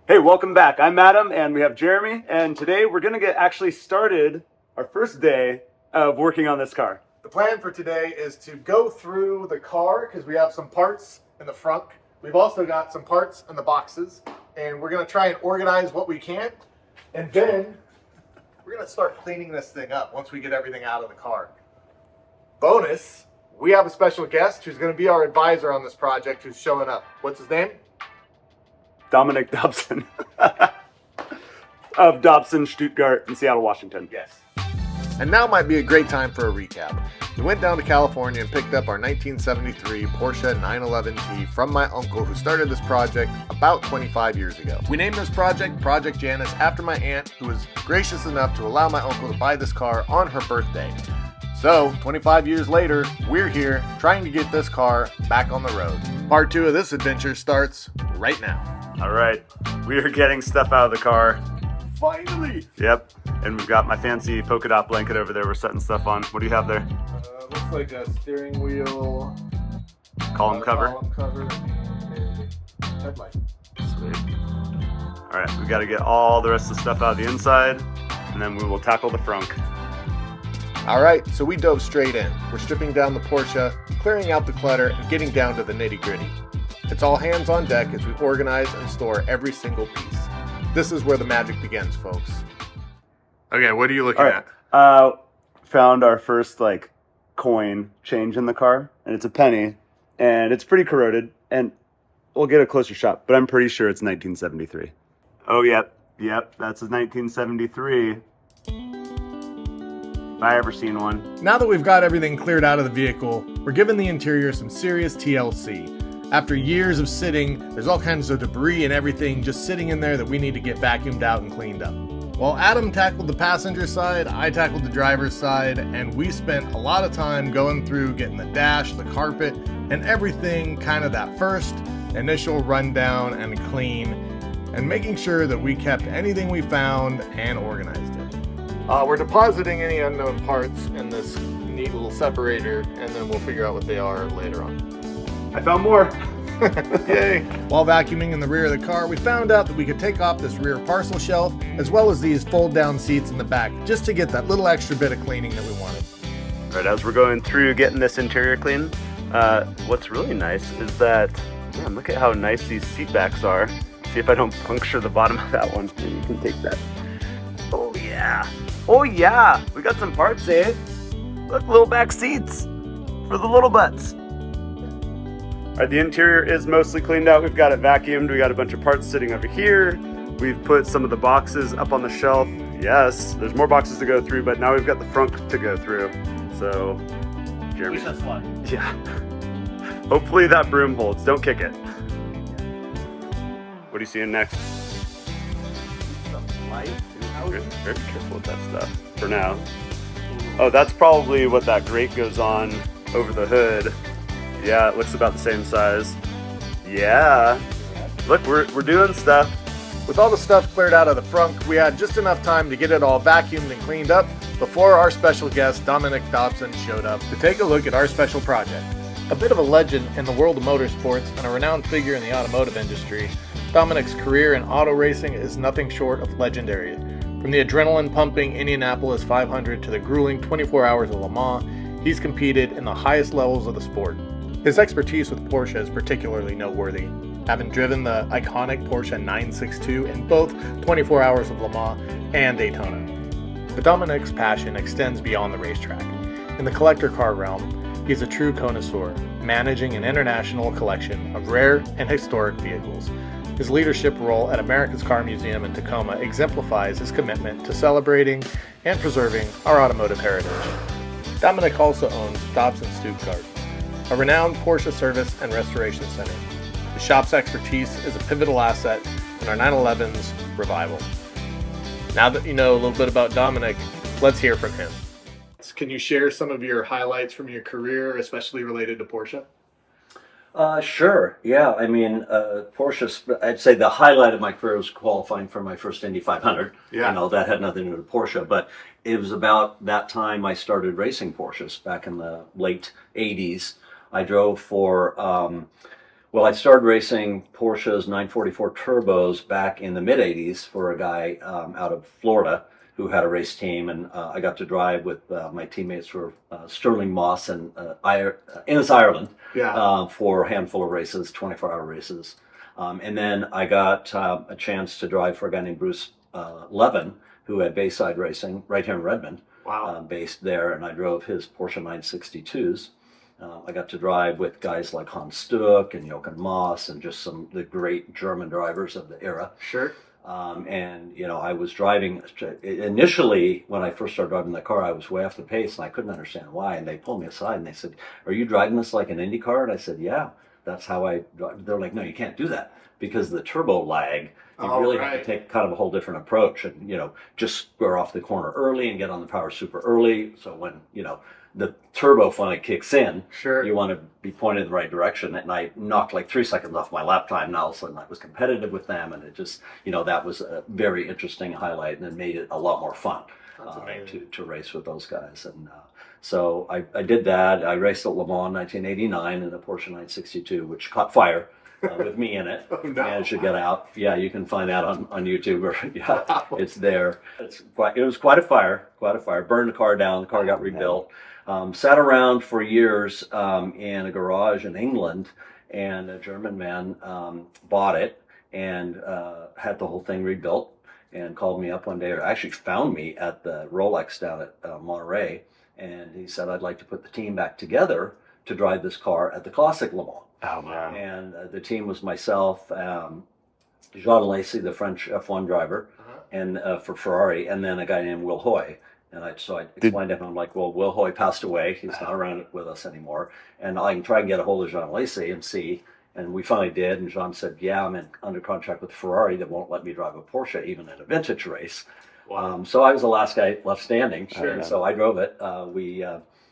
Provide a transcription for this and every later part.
Hey, welcome back. I'm Adam, and we have Jeremy, and today we're going to get actually started our first day of working on this car. The plan for today is to go through the car because we have some parts in the front. We've also got some parts in the boxes, and we're going to try and organize what we can, and then we're going to start cleaning this thing up once we get everything out of the car. Bonus, we have a special guest who's going to be our advisor on this project who's showing up. What's his name? Dominic Dobson of Dobson Stuttgart in Seattle, Washington. Yes. And now might be a great time for a recap. We went down to California and picked up our 1973 Porsche 911T from my uncle who started this project about 25 years ago. We named this project Project Janice after my aunt, who was gracious enough to allow my uncle to buy this car on her birthday. So, 25 years later, we're here trying to get this car back on the road. Part 2 of this adventure starts right now. All right, we are getting stuff out of the car. Finally! Yep, and we've got my fancy polka dot blanket over there. We're setting stuff on. What do you have there? Looks like a steering wheel, Column cover. column cover, and a headlight. Sweet. All right, we got to get all the rest of the stuff out of the inside, and then we will tackle the frunk. All right, so we dove straight in. We're stripping down the Porsche, clearing out the clutter, and getting down to the nitty-gritty. It's all hands on deck as we organize and store every single piece. This is where the magic begins, folks. Okay, what are you looking at? Found our first coin change in the car, and it's a penny, and it's pretty corroded, and we'll get a closer shot, but I'm pretty sure it's 1973. Oh, yep, that's a 1973. If I ever seen one. Now that we've got everything cleared out of the vehicle, we're giving the interior some serious TLC. After years of sitting, there's all kinds of debris and everything just sitting in there that we need to get vacuumed out and cleaned up. While Adam tackled the passenger side, I tackled the driver's side, and we spent a lot of time going through getting the dash, the carpet, and everything kind of that first initial rundown and clean, and making sure that we kept anything we found and organized it. We're depositing any unknown parts in this neat little separator, and then we'll figure out what they are later on. I found more. Yay! While vacuuming in the rear of the car, we found out that we could take off this rear parcel shelf, as well as these fold-down seats in the back, just to get that little extra bit of cleaning that we wanted. All right, as we're going through getting this interior clean, what's really nice is that, man, look at how nice these seat backs are. See if I don't puncture the bottom of that one. Maybe you can take that. Oh yeah! Oh yeah! We got some parts, eh? Look, little back seats for the little butts. All right, the interior is mostly cleaned out. We've got it vacuumed. We got a bunch of parts sitting over here. We've put some of the boxes up on the shelf. Yes, there's more boxes to go through, but now we've got the frunk to go through. So, Jeremy. Yeah. Hopefully that broom holds. Don't kick it. What are you seeing next? Very careful with that stuff for now. Oh, that's probably what that grate goes on over the hood. Yeah, it looks about the same size. Yeah. Look, we're doing stuff. With all the stuff cleared out of the frunk, we had just enough time to get it all vacuumed and cleaned up before our special guest, Dominic Dobson, showed up to take a look at our special project. A bit of a legend in the world of motorsports and a renowned figure in the automotive industry, Dominic's career in auto racing is nothing short of legendary. From the adrenaline-pumping Indianapolis 500 to the grueling 24 hours of Le Mans, he's competed in the highest levels of the sport. His expertise with Porsche is particularly noteworthy, having driven the iconic Porsche 962 in both 24 Hours of Le Mans and Daytona. But Dominic's passion extends beyond the racetrack. In the collector car realm, he's a true connoisseur, managing an international collection of rare and historic vehicles. His leadership role at America's Car Museum in Tacoma exemplifies his commitment to celebrating and preserving our automotive heritage. Dominic also owns Dobson Stuttgart, a renowned Porsche service and restoration center. The shop's expertise is a pivotal asset in our 911's revival. Now that you know a little bit about Dominic, let's hear from him. Can you share some of your highlights from your career, especially related to Porsche? Sure. Yeah. I mean, Porsche, I'd say the highlight of my career was qualifying for my first Indy 500. Yeah. You know, that had nothing to do with Porsche, but it was about that time I started racing Porsches back in the late 80s. I drove for Well, I started racing Porsche's 944 turbos back in the mid 80s for a guy out of Florida who had a race team, and I got to drive with my teammates were Sterling Moss and Innes Ireland for a handful of races, 24-hour races. And then I got a chance to drive for a guy named Bruce Levin, who had Bayside Racing right here in Redmond, based there, and I drove his Porsche 962s. I got to drive with guys like Hans Stuck and Jochen Moss and just some of the great German drivers of the era. Sure. And, you know, I was driving, initially, when I first started driving the car, I was way off the pace, and I couldn't understand why. And they pulled me aside, and they said, "Are you driving this like an Indy car?" And I said, "Yeah, that's how I drive." They're like, "No, you can't do that, because the turbo lag, you really have to take kind of a whole different approach and, you know, just square off the corner early and get on the power super early. So when, you know, the turbo finally kicks in, you want to be pointed in the right direction." And I knocked like 3 seconds off my lap time. Now all of a sudden I was competitive with them, and it just, you know, that was a very interesting highlight, and it made it a lot more fun to race with those guys. And so I did that. I raced at Le Mans in 1989 in a Porsche 962, which caught fire. With me in it, managed to get out. Yeah, you can find that on YouTube. It's there. It was quite a fire. Burned the car down. The car got rebuilt. Sat around for years in a garage in England, and a German man bought it and had the whole thing rebuilt, and called me up one day, or actually found me at the Rolex down at Monterey, and he said, "I'd like to put the team back together to drive this car at the Classic Le Mans." Oh, man. And the team was myself, Jean Lacey, the French F1 driver, and for Ferrari, and then a guy named Will Hoy. And I explained to him, I'm like, "Well, Will Hoy passed away. He's not around with us anymore. And I can try and get a hold of Jean Lacey and see." And we finally did. And Jean said, "Yeah, I'm under contract with Ferrari that won't let me drive a Porsche, even in a vintage race." Wow. So I was the last guy left standing. Sure. So I drove it.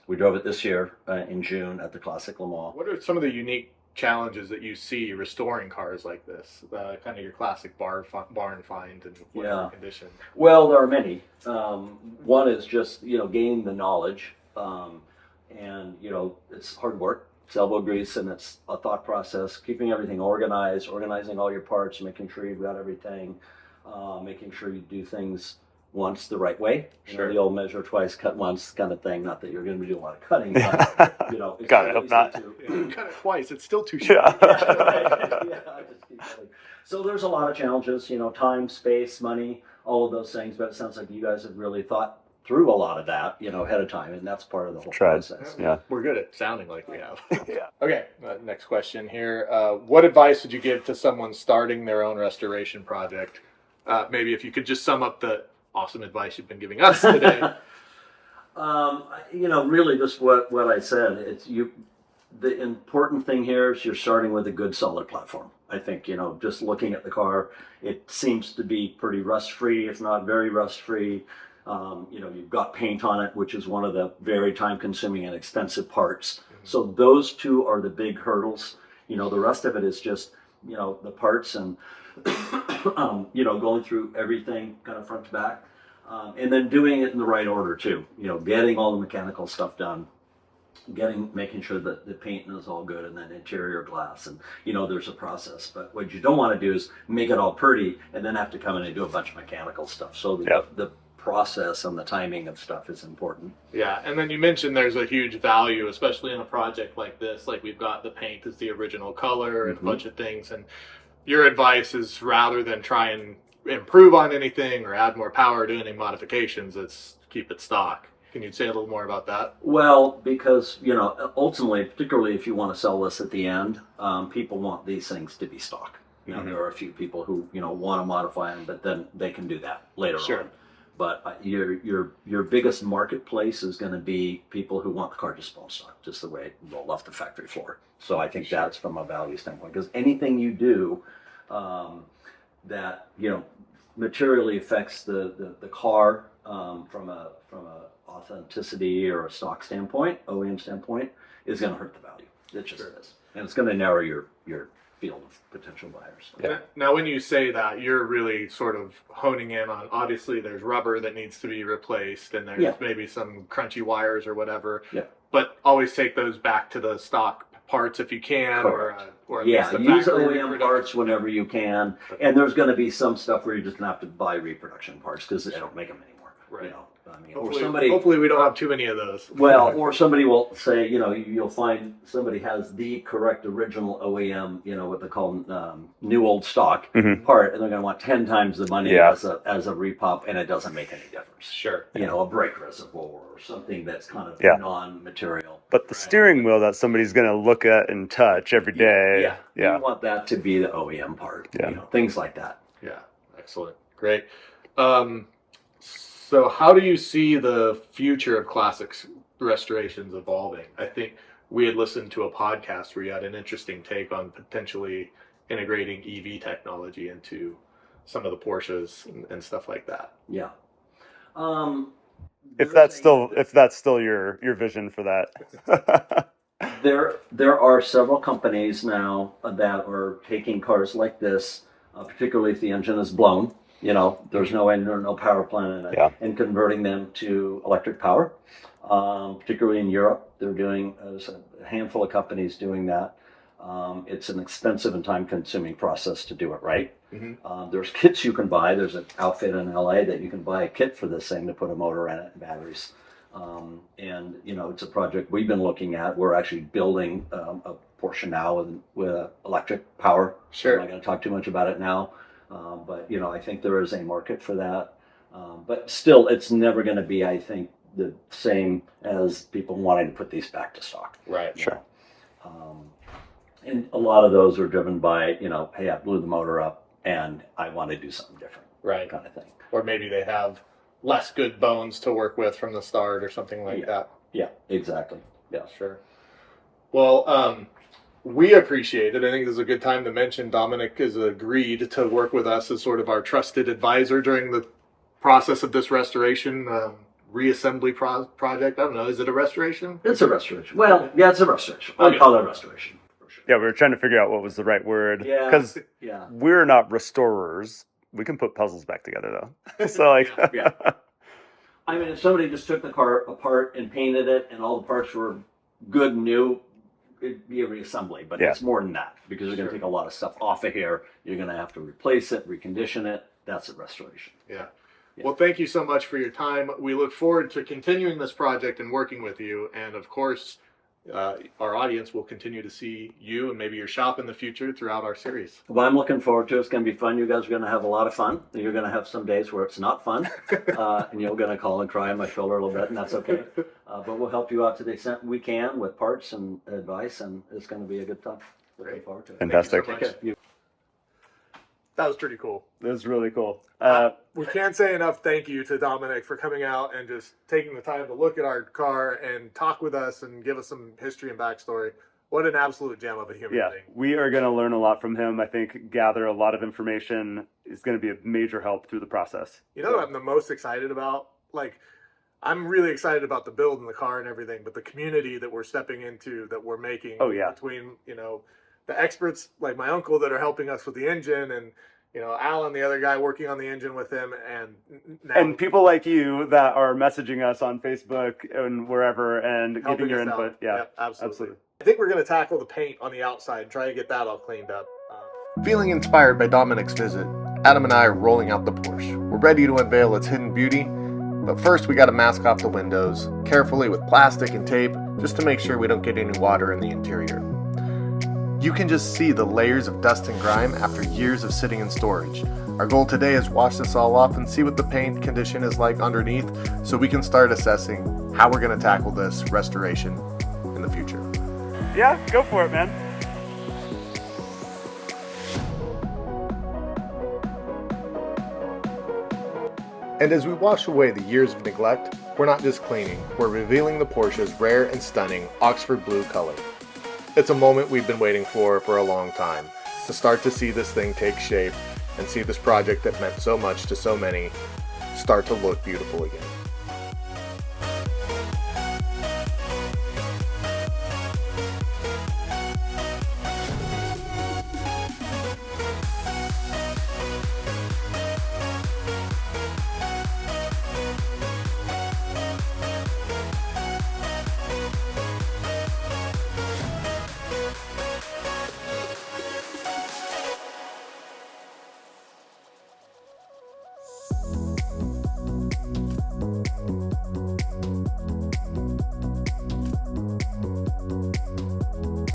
We drove it this year in June at the Classic Le Mans. What are some of the unique challenges that you see restoring cars like this? Kind of your classic barn find and whatever condition. Well, there are many. One is just, you know, gaining the knowledge, and, you know, it's hard work. It's elbow grease, and it's a thought process. Keeping everything organized, organizing all your parts, making sure you've got everything, making sure you do things once the right way. You know, the old measure twice, cut once kind of thing. Not that you're going to be doing a lot of cutting, but, you know, it's God, I hope not. You cut it twice, it's still too short. I just keep going. So there's a lot of challenges, you know, time, space, money, all of those things. But it sounds like you guys have really thought through a lot of that, you know, ahead of time, and that's part of the whole process. Yeah, we're good at sounding like we have. Okay, next question here. What advice would you give to someone starting their own restoration project? Maybe if you could just sum up the awesome advice you've been giving us today. You know, really just what I said. It's the important thing here is you're starting with a good solid platform. I think, you know, just looking at the car, it seems to be pretty rust free, if not very rust free. You know, you've got paint on it, which is one of the very time consuming and expensive parts. So those two are the big hurdles. You know, the rest of it is just, you know, the parts and you know, going through everything kind of front to back, and then doing it in the right order too. You know, getting all the mechanical stuff done, making sure that the paint is all good, and then interior glass, and, you know, there's a process. But what you don't want to do is make it all pretty and then have to come in and do a bunch of mechanical stuff. So the process and the timing of stuff is important. Yeah, and then you mentioned there's a huge value, especially in a project like this. Like, we've got the paint is the original color and a bunch of things, and your advice is, rather than try and improve on anything or add more power to any modifications, it's keep it stock. Can you say a little more about that? Well, because, you know, ultimately, particularly if you want to sell this at the end, people want these things to be stock. You know, there are a few people who, you know, want to modify them, but then they can do that later on. But your biggest marketplace is going to be people who want the car just bone stock, just the way it rolled off the factory floor. So I think that's from a value standpoint, because anything you do that, you know, materially affects the car from a authenticity or a stock standpoint, OEM standpoint, is going to hurt the value. It just is, and it's going to narrow your field of potential buyers. Yeah. Now, when you say that, you're really sort of honing in on, obviously there's rubber that needs to be replaced, and there's maybe some crunchy wires or whatever. But always take those back to the stock parts if you can, Correct. or at Yeah, least the use factory OEM reproduction. parts whenever you can. And there's going to be some stuff where you're just going to have to buy reproduction parts because they don't make them anymore. Right. You know, I mean, Hopefully, or somebody. hopefully we don't have too many of those. Well, or somebody will say, you know, you'll find somebody has the correct original OEM, you know, what they call new old stock part, and they're going to want 10 times the money as a repop, and it doesn't make any difference. Sure. You know, a brake reservoir or something that's kind of non-material. But the steering wheel that somebody's going to look at and touch every day. Yeah. You want that to be the OEM part. Yeah. You know, things like that. Yeah. Excellent. Great. So how do you see the future of classics restorations evolving? I think we had listened to a podcast where you had an interesting take on potentially integrating EV technology into some of the Porsches and stuff like that. Yeah. If that's still your vision for that. There are several companies now that are taking cars like this, particularly if the engine is blown. You know, there's no engine or no power plant in it, and converting them to electric power. Particularly in Europe, they're doing there's a handful of companies doing that. It's an expensive and time-consuming process to do it right. There's kits you can buy. There's an outfit in LA that you can buy a kit for this thing to put a motor in it and batteries. And you know, it's a project we've been looking at. We're actually building a Porsche now with electric power. Sure. I'm not going to talk too much about it now. But you know, I think there is a market for that. But still, it's never going to be, I think, the same as people wanting to put these back to stock. Right. Sure. And a lot of those are driven by, you know, hey, I blew the motor up and I want to do something different. Right. Kind of thing. Or maybe they have less good bones to work with from the start or something like that. Yeah, exactly. Yeah. Sure. Well, we appreciate it. I think this is a good time to mention Dominic has agreed to work with us as sort of our trusted advisor during the process of this restoration, reassembly project. I don't know. Is it a restoration? It's a restoration. Well, yeah, it's a restoration. I call it a restoration. For sure. Yeah, we were trying to figure out what was the right word. Yeah. Because Yeah. we're not restorers. We can put puzzles back together, though. So, like... Yeah. I mean, if somebody just took the car apart and painted it and all the parts were good and new, it'd be a reassembly. But it's more than that because you're going to take a lot of stuff off of here. You're going to have to replace it, recondition it. That's a restoration. Yeah. Well, thank you so much for your time. We look forward to continuing this project and working with you. And of course, our audience will continue to see you and maybe your shop in the future throughout our series. Well, I'm looking forward to it. It's going to be fun. You guys are going to have a lot of fun. You're going to have some days where it's not fun. And you're going to call and cry on my shoulder a little bit, and that's okay. But we'll help you out to the extent we can with parts and advice, and it's going to be a good time. Looking forward to it. Fantastic. Thank you so much. That was pretty cool. It was really cool. We can't say enough thank you to Dominic for coming out and just taking the time to look at our car and talk with us and give us some history and backstory. What an absolute gem of a human being. We are going to learn a lot from him. I think gather a lot of information is going to be a major help through the process. You know what I'm the most excited about? Like, I'm really excited about the build and the car and everything, but the community that we're stepping into, that we're making between, you know, the experts like my uncle that are helping us with the engine, and you know, Alan, the other guy working on the engine with him, and people like you that are messaging us on Facebook and wherever and giving your input. Out. Yeah, yep, absolutely. I think we're going to tackle the paint on the outside and try to get that all cleaned up. Feeling inspired by Dominic's visit, Adam and I are rolling out the Porsche. We're ready to unveil its hidden beauty, but first we got to mask off the windows carefully with plastic and tape just to make sure we don't get any water in the interior. You can just see the layers of dust and grime after years of sitting in storage. Our goal today is wash this all off and see what the paint condition is like underneath so we can start assessing how we're going to tackle this restoration in the future. Yeah, go for it, man. And as we wash away the years of neglect, we're not just cleaning, we're revealing the Porsche's rare and stunning Oxford blue color. It's a moment we've been waiting for a long time, to start to see this thing take shape and see this project that meant so much to so many start to look beautiful again.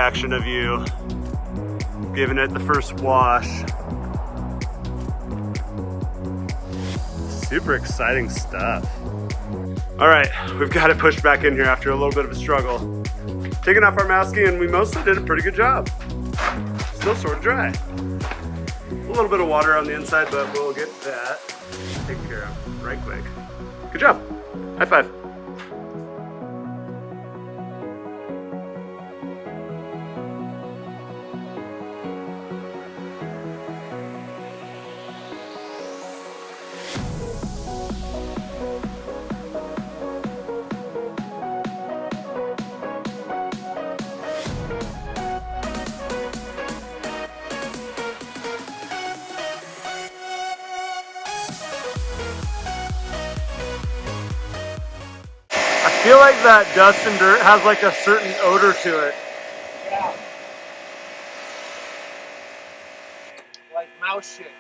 Action of you giving it the first wash. Super exciting stuff. All right, we've got it pushed back in here after a little bit of a struggle. Taking off our masking, and we mostly did a pretty good job. Still sort of dry. A little bit of water on the inside, but we'll get that taken care of right quick. Good job. High five. I feel like that dust and dirt has like a certain odor to it. Yeah. Like mouse shit.